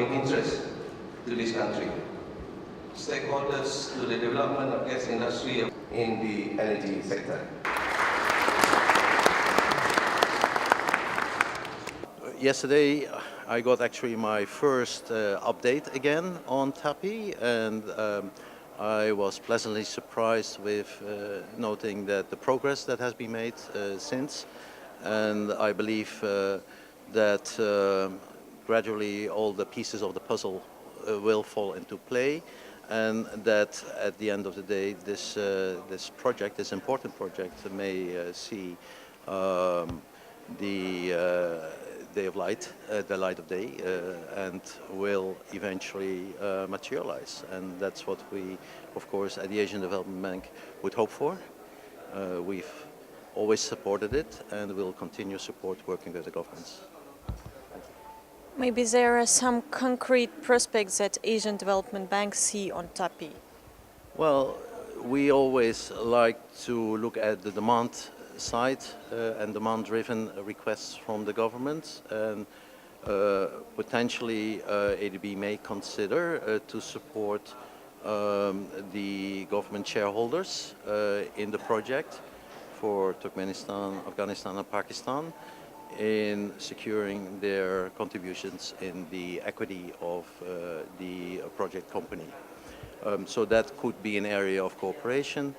economic interest to this country. Stakeholders to the development of gas industry in the energy sector. Yesterday I got actually my first update again on TAPI, and I was pleasantly surprised with noting that the progress that has been made since, and I believe that gradually all the pieces of the puzzle will fall into play, and that at the end of the day this project, this important project, may see the day of light, the light of day, and will eventually materialize. And that's what we, of course, at the Asian Development Bank would hope for. We've always supported it, and we'll continue support working with the governments. Maybe there are some concrete prospects that Asian Development Bank see on TAPI. Well, we always like to look at the demand side and demand-driven requests from the government, and potentially ADB may consider to support the government shareholders in the project for Turkmenistan, Afghanistan and Pakistan in securing their contributions in the equity of the project company. So that could be an area of cooperation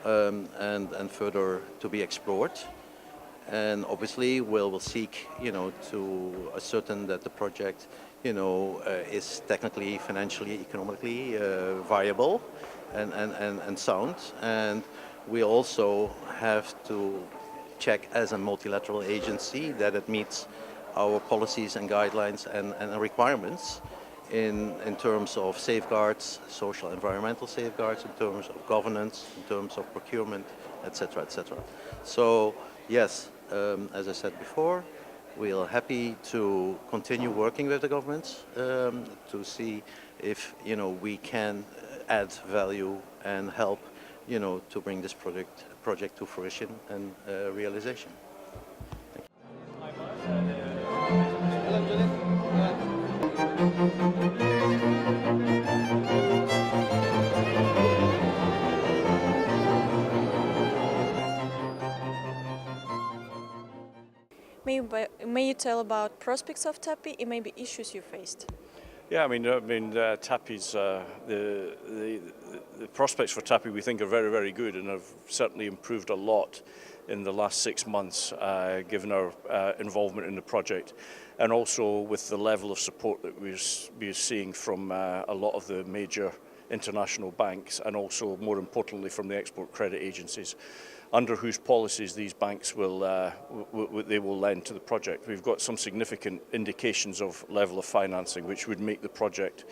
and further to be explored. And obviously we'll seek, to ascertain that the project, is technically, financially, economically viable and sound. And we also have to check as a multilateral agency that it meets our policies and guidelines and requirements in terms of safeguards, social environmental safeguards, in terms of governance, in terms of procurement, etc., etc. So yes, as I said before, we are happy to continue working with the governments to see if we can add value and help to bring this project to fruition and realization. May you tell about prospects of TAPI and maybe issues you faced? Yeah, TAPI's the prospects for TAPI we think are very, very good, and have certainly improved a lot in the last 6 months, given our involvement in the project, and also with the level of support that we're seeing from a lot of the major international banks, and also, more importantly, from the export credit agencies, under whose policies these banks will lend to the project. We've got some significant indications of level of financing which would make the project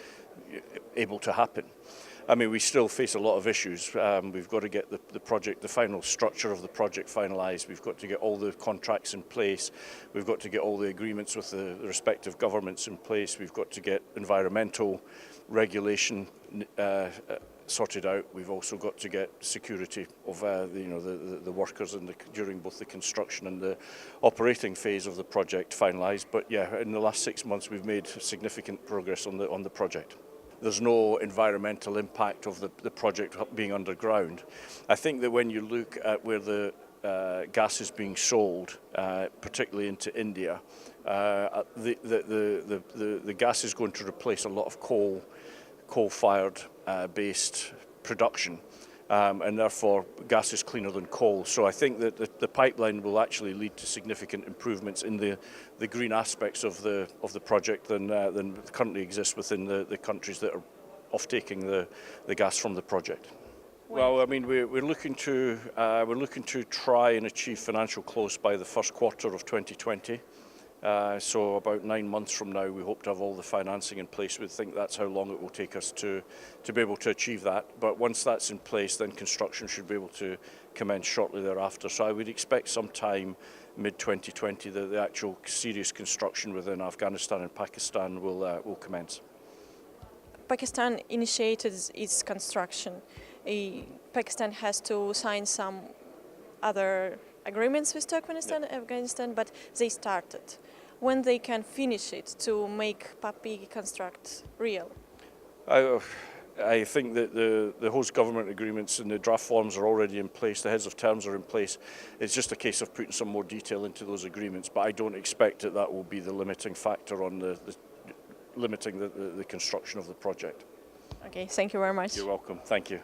able to happen. We still face a lot of issues. We've got to get the final structure of the project finalised. We've got to get all the contracts in place. We've got to get all the agreements with the respective governments in place. We've got to get environmental regulation sorted out. We've also got to get security of the workers during both the construction and the operating phase of the project finalised. But yeah, in the last 6 months we've made significant progress on the project. There's no environmental impact of the project being underground. I think that when you look at where the gas is being sold, particularly into India, the gas is going to replace a lot of coal-fired based production, and therefore gas is cleaner than coal. So I think that the pipeline will actually lead to significant improvements in the green aspects of the project than currently exists within the countries that are off-taking the gas from the project. Well, we're looking to try and achieve financial close by the first quarter of 2020. So about 9 months from now, we hope to have all the financing in place. We think that's how long it will take us to be able to achieve that. But once that's in place, then construction should be able to commence shortly thereafter. So I would expect sometime mid-2020 that the actual serious construction within Afghanistan and Pakistan will commence. Pakistan initiated its construction. Pakistan has to sign some other agreements with Turkmenistan and Afghanistan, but they started. when they can finish it to make PAPI construct real? I think that the host government agreements and the draft forms are already in place, the heads of terms are in place. It's just a case of putting some more detail into those agreements, but I don't expect that that will be the limiting factor on limiting the construction of the project. Okay, thank you very much. You're welcome. Thank you.